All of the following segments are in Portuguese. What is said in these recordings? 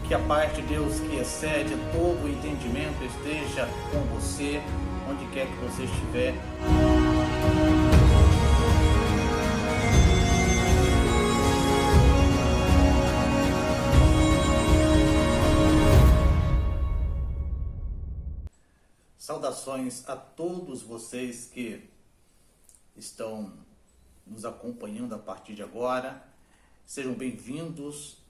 Que a paz de Deus, que excede todo o entendimento, esteja com você, onde quer que você estiver. Saudações a todos vocês que estão nos acompanhando a partir de agora. Sejam bem-vindos.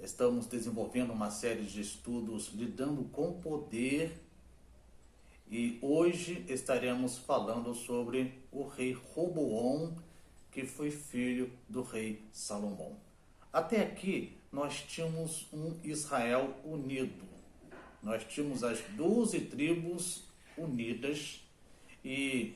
Estamos desenvolvendo uma série de estudos lidando com poder e hoje estaremos falando sobre o rei Roboão, que foi filho do rei Salomão. Até aqui nós tínhamos um Israel unido. Nós tínhamos as 12 tribos unidas e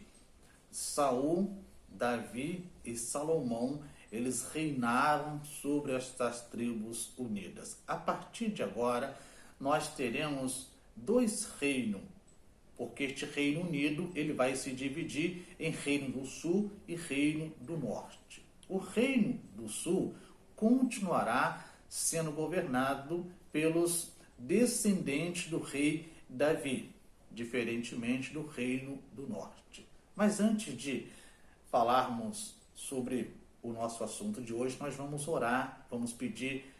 Saul, Davi e Salomão, eles reinaram sobre estas tribos unidas. A partir de agora, nós teremos dois reinos, porque este Reino Unido ele vai se dividir em Reino do Sul e Reino do Norte. O Reino do Sul continuará sendo governado pelos descendentes do rei Davi, diferentemente do Reino do Norte. Mas antes de falarmos sobre o nosso assunto de hoje, nós vamos orar, vamos pedir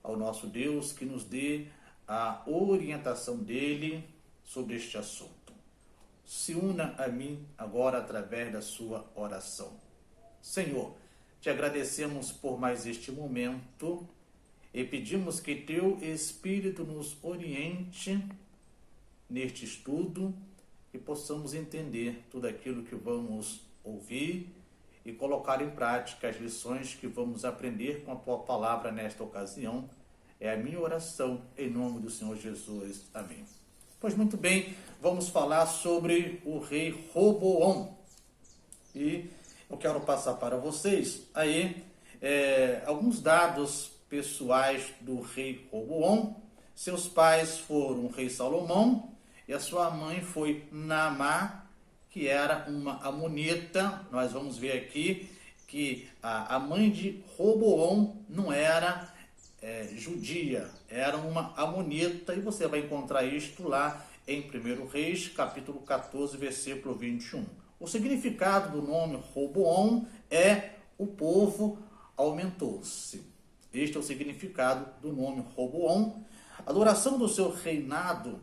ao nosso Deus que nos dê a orientação dele sobre este assunto. Se una a mim agora através da sua oração. Senhor, te agradecemos por mais este momento e pedimos que teu Espírito nos oriente neste estudo e possamos entender tudo aquilo que vamos ouvir e colocar em prática as lições que vamos aprender com a tua palavra nesta ocasião. É a minha oração em nome do Senhor Jesus. Amém. Pois muito bem, vamos falar sobre o rei Roboão. E eu quero passar para vocês aí alguns dados pessoais do rei Roboão. Seus pais foram o rei Salomão e a sua mãe foi Naamá, que era uma amonita. Nós vamos ver aqui que a mãe de Roboão não era judia, era uma amonita, e você vai encontrar isto lá em 1 Reis, capítulo 14, versículo 21. O significado do nome Roboão é o povo aumentou-se. Este é o significado do nome Roboão. A duração do seu reinado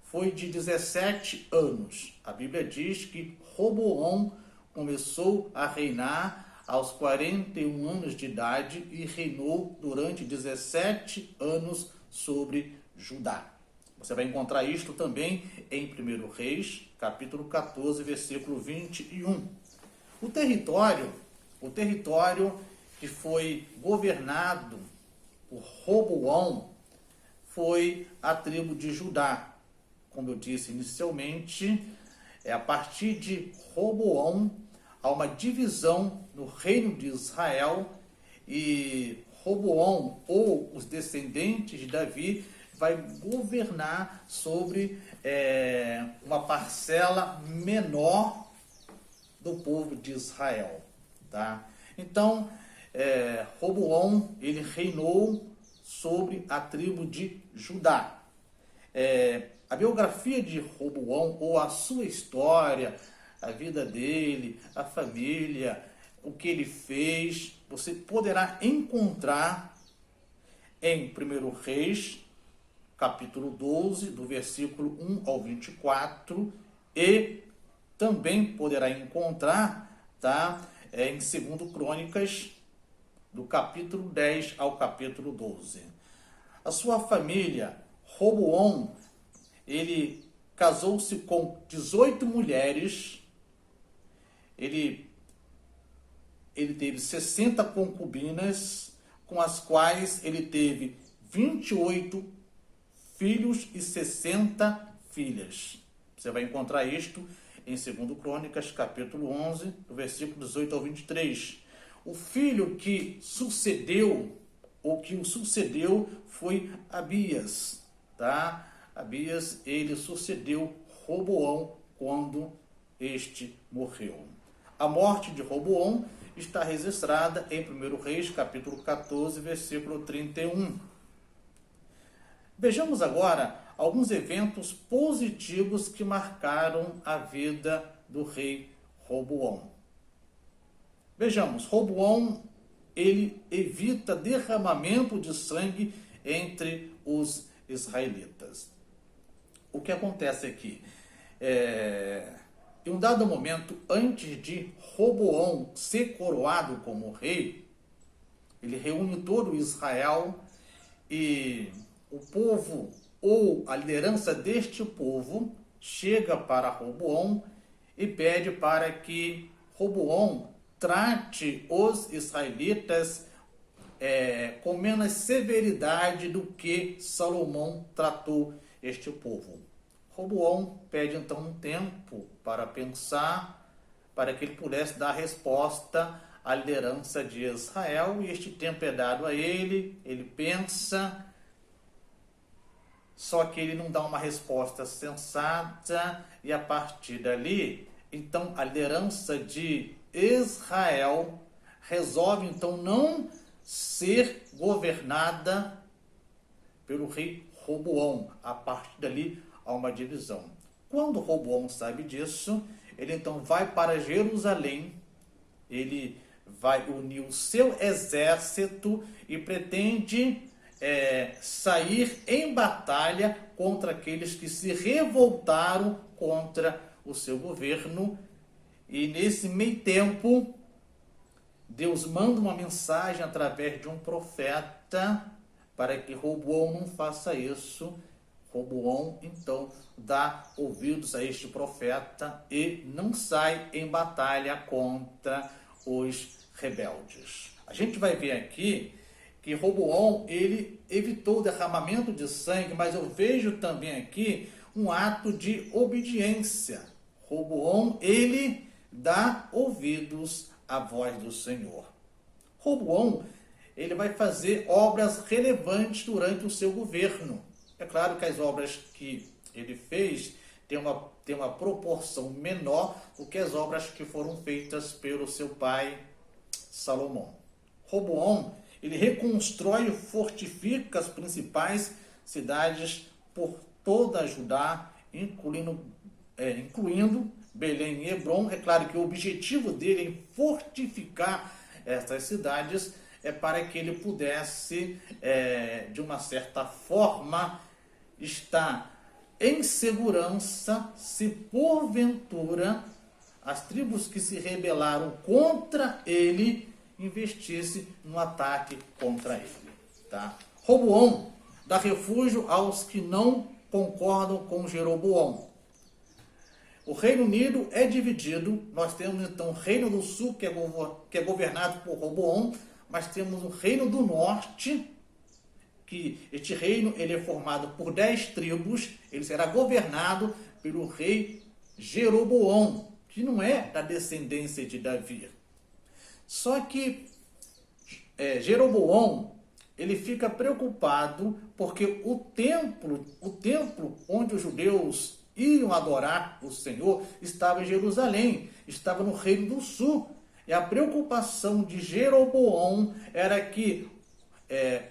foi de 17 anos. A Bíblia diz que Roboão começou a reinar aos 41 anos de idade e reinou durante 17 anos sobre Judá. Você vai encontrar isto também em 1 Reis, capítulo 14, versículo 21. O território que foi governado por Roboão foi a tribo de Judá. Como eu disse inicialmente, a partir de Roboão há uma divisão no reino de Israel e Roboão, ou os descendentes de Davi, vai governar sobre uma parcela menor do povo de Israel. Tá? Então, Roboão ele reinou sobre a tribo de Judá. A biografia de Roboão, ou a sua história, a vida dele, a família, o que ele fez, você poderá encontrar em 1 Reis, capítulo 12, do versículo 1 ao 24, e também poderá encontrar em 2 Crônicas, do capítulo 10 ao capítulo 12. A sua família, Roboão, ele casou-se com 18 mulheres, ele teve 60 concubinas, com as quais ele teve 28 filhos e 60 filhas. Você vai encontrar isto em 2 Crônicas, capítulo 11, do versículo 18 ao 23. O filho que sucedeu, ou que o sucedeu, foi Abias, tá? Abias, ele sucedeu Roboão quando este morreu. A morte de Roboão está registrada em 1 Reis, capítulo 14, versículo 31. Vejamos agora alguns eventos positivos que marcaram a vida do rei Roboão. Vejamos, Roboão, ele evita derramamento de sangue entre os israelitas. O que acontece aqui? Em um dado momento, antes de Roboão ser coroado como rei, ele reúne todo Israel e o povo, ou a liderança deste povo, chega para Roboão e pede para que Roboão trate os israelitas com menos severidade do que Salomão tratou este povo. Roboão pede então um tempo para pensar, para que ele pudesse dar resposta à liderança de Israel, e este tempo é dado a ele pensa, só que ele não dá uma resposta sensata, e a partir dali, então a liderança de Israel resolve então não ser governada pelo rei Roboão. A partir dali há uma divisão. Quando Roboão sabe disso, ele então vai para Jerusalém, ele vai unir o seu exército e pretende sair em batalha contra aqueles que se revoltaram contra o seu governo. E nesse meio tempo, Deus manda uma mensagem através de um profeta para que Roboão não faça isso. Roboão, então, dá ouvidos a este profeta e não sai em batalha contra os rebeldes. A gente vai ver aqui que Roboão, ele evitou o derramamento de sangue, mas eu vejo também aqui um ato de obediência. Roboão, ele dá ouvidos à voz do Senhor. Roboão, ele vai fazer obras relevantes durante o seu governo. É claro que as obras que ele fez têm uma proporção menor do que as obras que foram feitas pelo seu pai Salomão. Roboão, ele reconstrói e fortifica as principais cidades por toda a Judá, incluindo Belém e Hebrom. É claro que o objetivo dele em fortificar essas cidades é para que ele pudesse, de uma certa forma, estar em segurança se porventura as tribos que se rebelaram contra ele investissem no ataque contra ele. Tá? Roboão dá refúgio aos que não concordam com Jeroboão. O Reino Unido é dividido. Nós temos então o Reino do Sul, que é governado por Roboão, mas temos o Reino do Norte, que este reino ele é formado por 10 tribos. Ele será governado pelo rei Jeroboão, que não é da descendência de Davi. Só que Jeroboão, ele fica preocupado porque o templo onde os judeus iam adorar o Senhor estava em Jerusalém, estava no Reino do Sul. E a preocupação de Jeroboão era que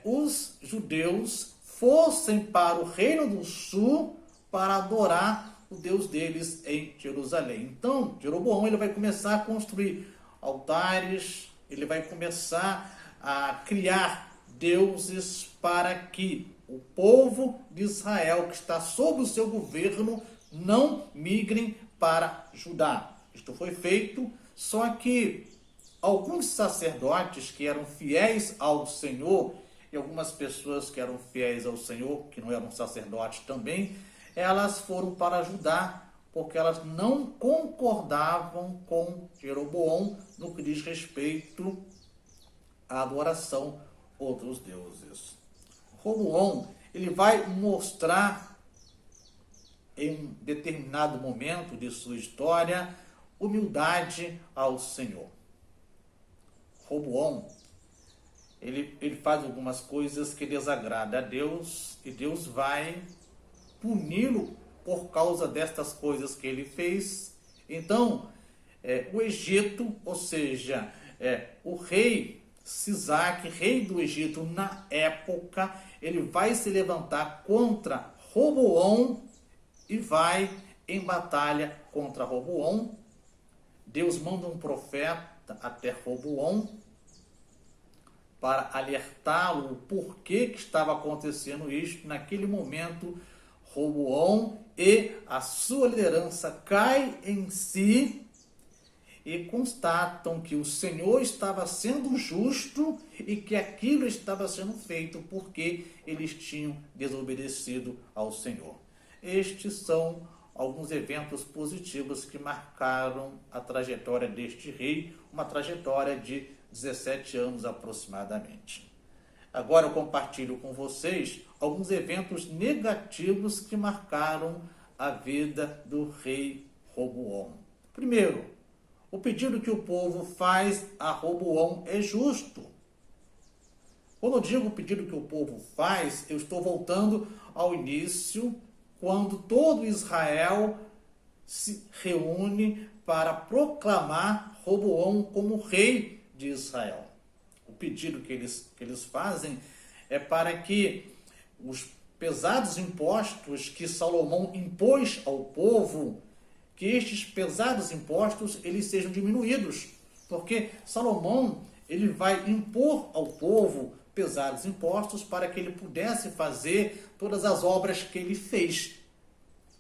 os judeus fossem para o Reino do Sul para adorar o Deus deles em Jerusalém. Então, Jeroboão ele vai começar a construir altares, ele vai começar a criar deuses para que o povo de Israel, que está sob o seu governo, não migrem para Judá. Isto foi feito, só que alguns sacerdotes que eram fiéis ao Senhor, e algumas pessoas que eram fiéis ao Senhor, que não eram sacerdotes também, elas foram para Judá, porque elas não concordavam com Jeroboão no que diz respeito à adoração a outros deuses. Roboão, ele vai mostrar em um determinado momento de sua história humildade ao Senhor. Roboão, ele faz algumas coisas que desagradam a Deus, e Deus vai puni-lo por causa destas coisas que ele fez. Então, o Egito, ou seja, o rei Sisaque, rei do Egito na época, ele vai se levantar contra Roboão e vai em batalha contra Roboão. Deus manda um profeta até Roboão para alertá-lo o porquê que estava acontecendo isso. Naquele momento, Roboão e a sua liderança caem em si e constatam que o Senhor estava sendo justo e que aquilo estava sendo feito porque eles tinham desobedecido ao Senhor. Estes são alguns eventos positivos que marcaram a trajetória deste rei, uma trajetória de 17 anos aproximadamente. Agora eu compartilho com vocês alguns eventos negativos que marcaram a vida do rei Roboão. Primeiro, o pedido que o povo faz a Roboão é justo. Quando eu digo o pedido que o povo faz, eu estou voltando ao início, quando todo Israel se reúne para proclamar Roboão como rei de Israel. O pedido que eles fazem é para que os pesados impostos que Salomão impôs ao povo, que estes pesados impostos eles sejam diminuídos, porque Salomão ele vai impor ao povo pesados impostos para que ele pudesse fazer todas as obras que ele fez.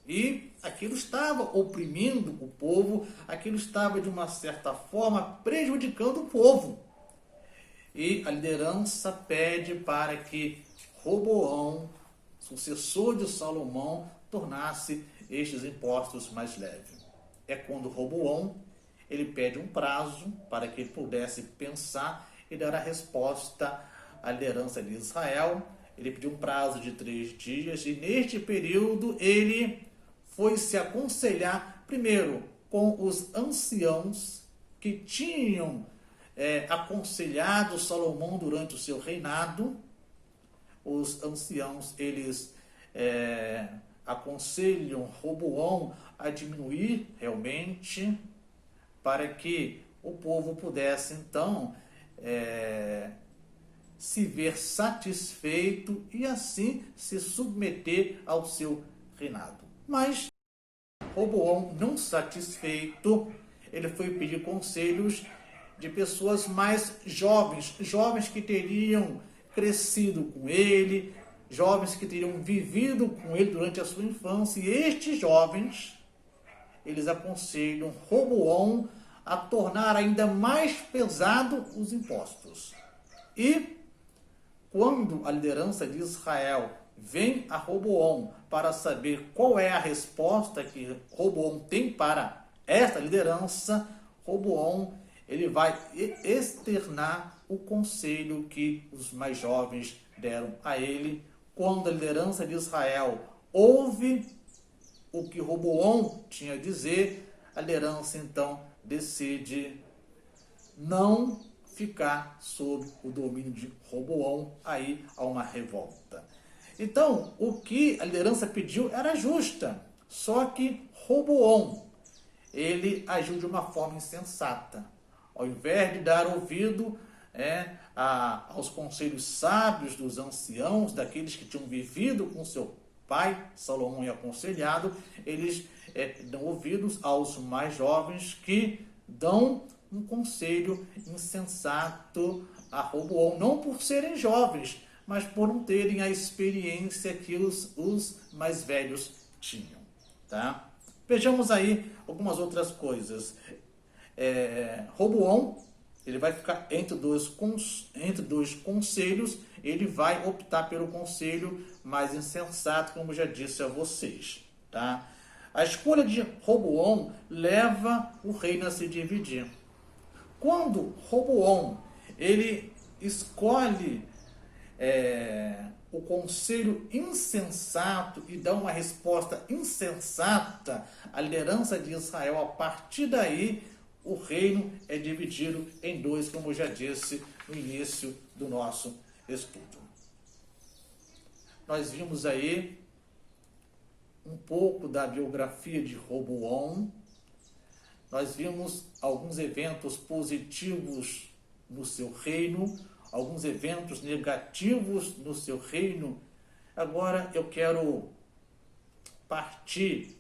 E aquilo estava oprimindo o povo, aquilo estava de uma certa forma prejudicando o povo. E a liderança pede para que Roboão, sucessor de Salomão, tornasse estes impostos mais leves. É quando Roboão ele pede um prazo para que ele pudesse pensar e dar a resposta à liderança de Israel. Ele pediu um prazo de 3 dias e neste período ele foi se aconselhar primeiro com os anciãos que tinham aconselhado Salomão durante o seu reinado. Os anciãos eles aconselham Roboão a diminuir realmente para que o povo pudesse então se ver satisfeito e assim se submeter ao seu reinado. Mas Roboão, não satisfeito, ele foi pedir conselhos de pessoas mais jovens, jovens que teriam crescido com ele, jovens que teriam vivido com ele durante a sua infância, e estes jovens, eles aconselham Roboão a tornar ainda mais pesado os impostos. E quando a liderança de Israel vem a Roboão para saber qual é a resposta que Roboão tem para esta liderança, Roboão ele vai externar o conselho que os mais jovens deram a ele. Quando a liderança de Israel ouve o que Roboão tinha a dizer, a liderança então decide não ficar sob o domínio de Roboão. Aí há uma revolta. Então, o que a liderança pediu era justa, só que Roboão, ele agiu de uma forma insensata. Ao invés de dar ouvido aos conselhos sábios dos anciãos, daqueles que tinham vivido com seu pai, Salomão, e aconselhado, eles dão ouvidos aos mais jovens que dão um conselho insensato a Roboão, não por serem jovens, mas por não terem a experiência que os mais velhos tinham. Tá? Vejamos aí algumas outras coisas. Roboão, ele vai ficar entre dois conselhos, ele vai optar pelo conselho mais insensato, como já disse a vocês. Tá? A escolha de Roboão leva o reino a se dividir. Quando Roboão ele escolhe o conselho insensato e dá uma resposta insensata à liderança de Israel, a partir daí o reino é dividido em dois, como eu já disse no início do nosso estudo. Nós vimos aí um pouco da biografia de Roboão. Nós vimos alguns eventos positivos no seu reino, alguns eventos negativos no seu reino. Agora eu quero partir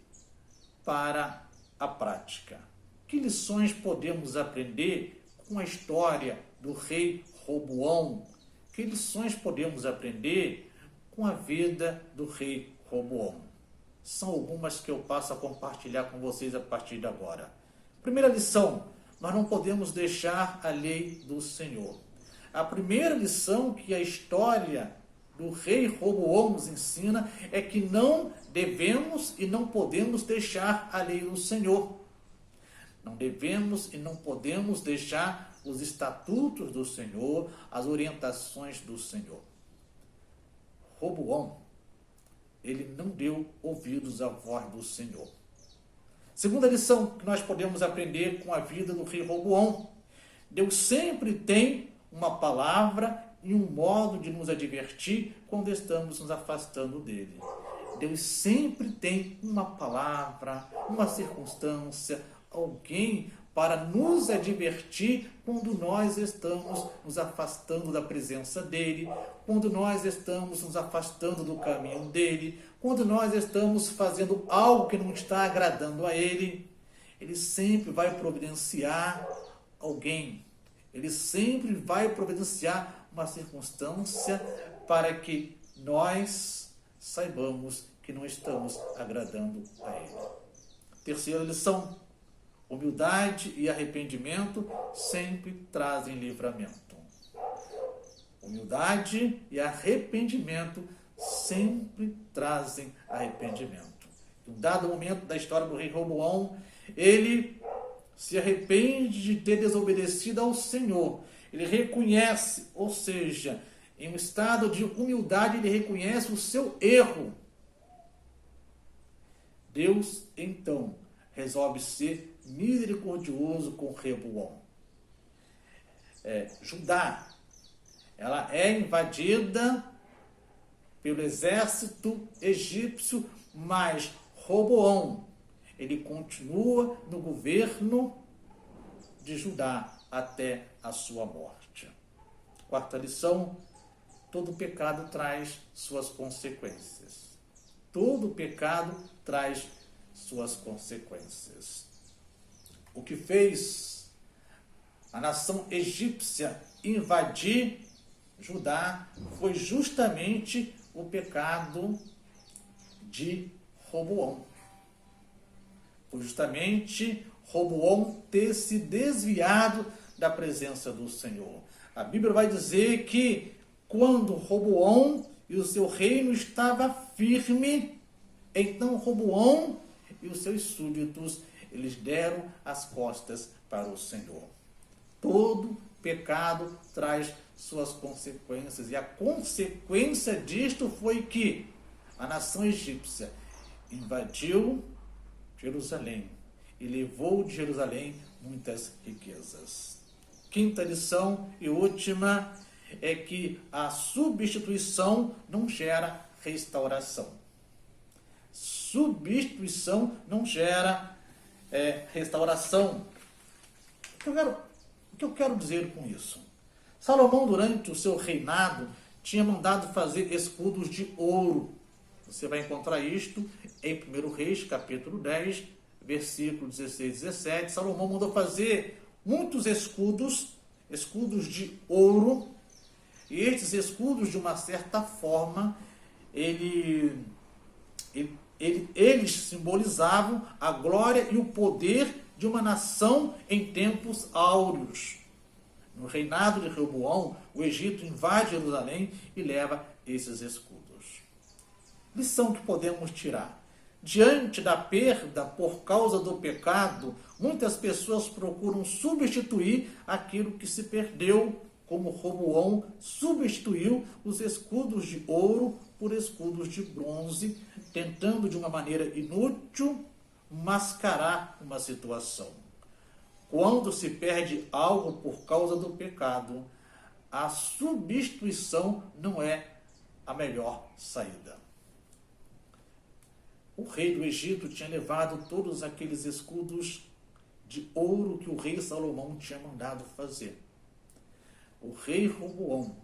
para a prática. Que lições podemos aprender com a história do rei Roboão? Que lições podemos aprender com a vida do rei Roboão? São algumas que eu passo a compartilhar com vocês a partir de agora. Primeira lição: nós não podemos deixar a lei do Senhor. A primeira lição que a história do rei Roboão nos ensina é que não devemos e não podemos deixar a lei do Senhor. Não devemos e não podemos deixar os estatutos do Senhor, as orientações do Senhor. Roboão, ele não deu ouvidos à voz do Senhor. Segunda lição que nós podemos aprender com a vida do rei Roboão: Deus sempre tem uma palavra e um modo de nos advertir quando estamos nos afastando dele. Deus sempre tem uma palavra, uma circunstância, alguém para nos advertir quando nós estamos nos afastando da presença dele, quando nós estamos nos afastando do caminho dele, quando nós estamos fazendo algo que não está agradando a ele. Ele sempre vai providenciar alguém, ele sempre vai providenciar uma circunstância para que nós saibamos que não estamos agradando a ele. Terceira lição: humildade e arrependimento sempre trazem livramento. Humildade e arrependimento sempre trazem arrependimento. Em um dado momento da história do rei Roboão, ele se arrepende de ter desobedecido ao Senhor. Ele reconhece, ou seja, em um estado de humildade, ele reconhece o seu erro. Deus, então, resolve ser misericordioso com Roboão. Judá, ela é invadida pelo exército egípcio, mas Roboão, ele continua no governo de Judá até a sua morte. Quarta lição: todo pecado traz suas consequências. Todo pecado traz suas consequências. O que fez a nação egípcia invadir Judá foi justamente o pecado de Roboão. Foi justamente Roboão ter se desviado da presença do Senhor. A Bíblia vai dizer que quando Roboão e o seu reino estava firme, então Roboão e os seus súditos, eles deram as costas para o Senhor. Todo pecado traz suas consequências, e a consequência disto foi que a nação egípcia invadiu Jerusalém e levou de Jerusalém muitas riquezas. Quinta lição e última é que a substituição não gera restauração. Substituição não gera restauração. O que eu quero dizer com isso? Salomão, durante o seu reinado, tinha mandado fazer escudos de ouro. Você vai encontrar isto em 1 Reis, capítulo 10, versículo 16 e 17. Salomão mandou fazer muitos escudos de ouro, e estes escudos, de uma certa forma, eles simbolizavam a glória e o poder de uma nação em tempos áureos. No reinado de Roboão, o Egito invade Jerusalém e leva esses escudos. Lição que podemos tirar: diante da perda por causa do pecado, muitas pessoas procuram substituir aquilo que se perdeu, como Roboão substituiu os escudos de ouro por escudos de bronze, tentando de uma maneira inútil mascarar uma situação. Quando se perde algo por causa do pecado, a substituição não é a melhor saída. O rei do Egito tinha levado todos aqueles escudos de ouro que o rei Salomão tinha mandado fazer. o rei Roboão,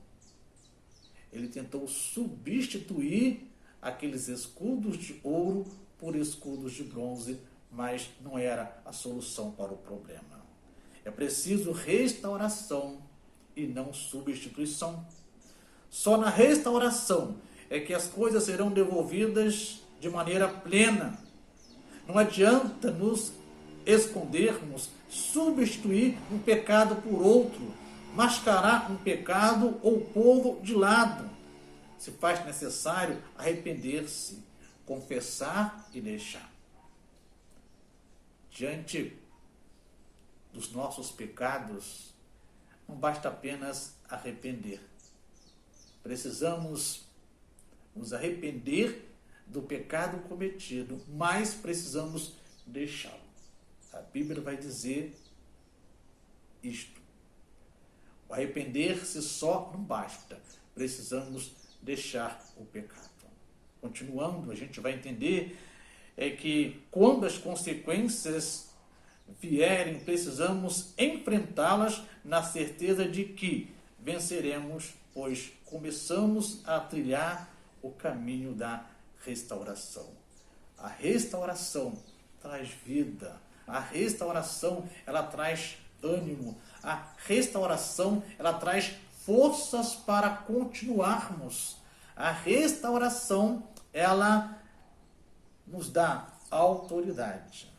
ele tentou substituir aqueles escudos de ouro por escudos de bronze, mas não era a solução para o problema. É preciso restauração e não substituição. Só na restauração é que as coisas serão devolvidas de maneira plena. Não adianta nos escondermos, substituir um pecado por outro, mascarar um pecado ou pô-lo de lado. Se faz necessário arrepender-se, confessar e deixar. Diante dos nossos pecados, não basta apenas arrepender. Precisamos nos arrepender do pecado cometido, mas precisamos deixá-lo. A Bíblia vai dizer isto. O arrepender-se só não basta. Precisamos deixar o pecado. Continuando, a gente vai entender que quando as consequências vierem, precisamos enfrentá-las na certeza de que venceremos, pois começamos a trilhar o caminho da restauração. A restauração traz vida. A restauração, ela traz ânimo. A restauração, ela traz forças para continuarmos. A restauração, ela nos dá autoridade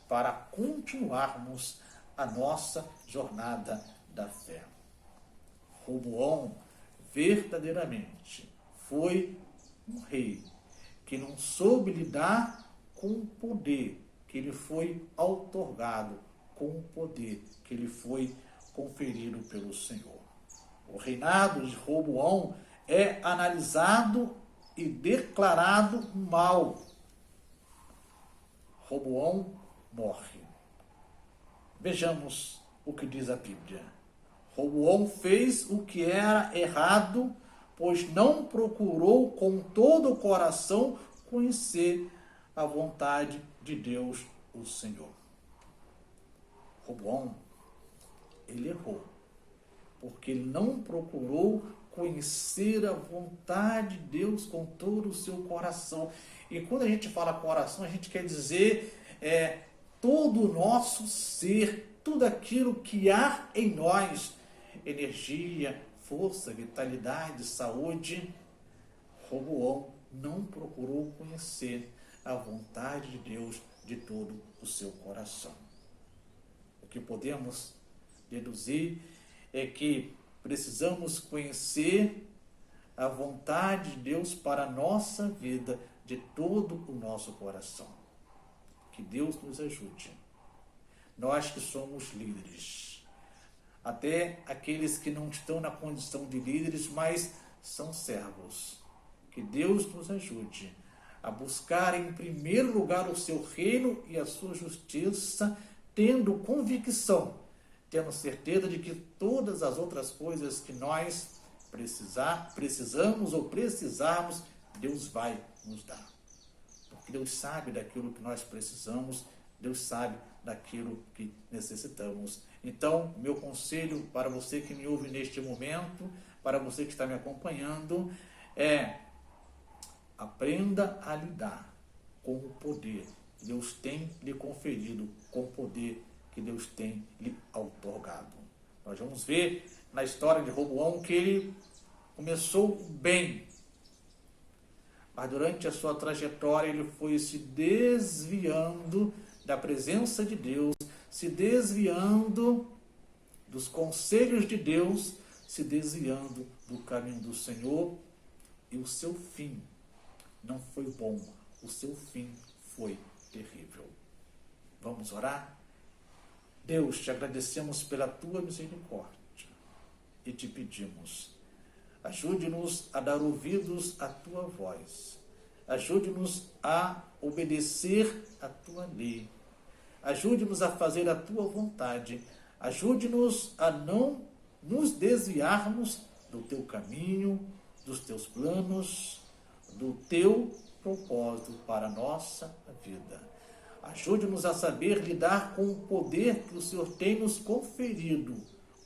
para continuarmos a nossa jornada da fé. Roboão verdadeiramente foi um rei que não soube lidar com o poder que lhe foi outorgado, com o poder que lhe foi conferido pelo Senhor. O reinado de Roboão é analisado e declarado mal. Roboão morre. Vejamos o que diz a Bíblia. Roboão fez o que era errado, pois não procurou com todo o coração conhecer a vontade de Deus, o Senhor. Roboão, ele errou, porque ele não procurou conhecer a vontade de Deus com todo o seu coração. E quando a gente fala coração, a gente quer dizer todo o nosso ser, tudo aquilo que há em nós, energia, força, vitalidade, saúde. Roboão não procurou conhecer a vontade de Deus de todo o seu coração. O que podemos deduzir é que precisamos conhecer a vontade de Deus para a nossa vida de todo o nosso coração. Que Deus nos ajude. Nós que somos líderes, até aqueles que não estão na condição de líderes, mas são servos. Que Deus nos ajude a buscar em primeiro lugar o seu reino e a sua justiça, tendo convicção, tendo certeza de que todas as outras coisas que nós precisamos ou precisarmos, Deus vai nos dar. Porque Deus sabe daquilo que nós precisamos, Deus sabe daquilo que necessitamos. Então, meu conselho para você que me ouve neste momento, para você que está me acompanhando, é: aprenda a lidar com o poder que Deus tem lhe conferido, com o poder que Deus tem lhe outorgado. Nós vamos ver na história de Roboão que ele começou bem, mas durante a sua trajetória ele foi se desviando da presença de Deus, se desviando dos conselhos de Deus, se desviando do caminho do Senhor, e o seu fim não foi bom, o seu fim foi terrível. Vamos orar? Deus, te agradecemos pela tua misericórdia e te pedimos, ajude-nos a dar ouvidos à tua voz, ajude-nos a obedecer à tua lei, ajude-nos a fazer a tua vontade, ajude-nos a não nos desviarmos do teu caminho, dos teus planos, do teu propósito para a nossa vida. Ajude-nos a saber lidar com o poder que o Senhor tem nos conferido,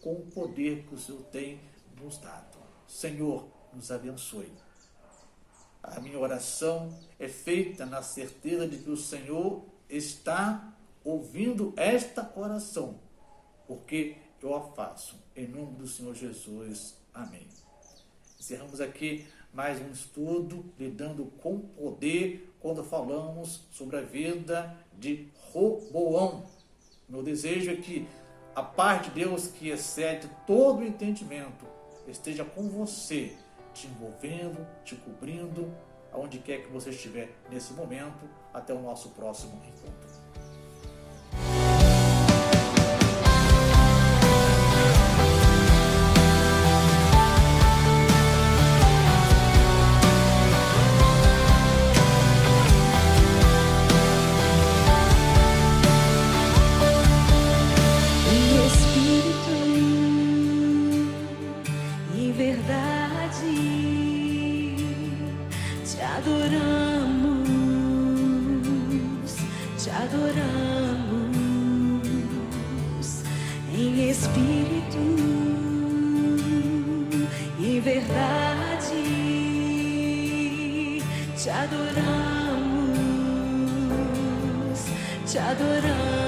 com o poder que o Senhor tem nos dado. Senhor, nos abençoe. A minha oração é feita na certeza de que o Senhor está ouvindo esta oração, porque eu a faço. Em nome do Senhor Jesus. Amém. Encerramos aqui mais um estudo lidando com poder quando falamos sobre a vida de Roboão. Meu desejo é que a paz de Deus, que excede todo o entendimento, esteja com você, te envolvendo, te cobrindo, aonde quer que você estiver nesse momento. Até o nosso próximo encontro. Te adoramos em espírito e verdade. Te adoramos, te adoramos.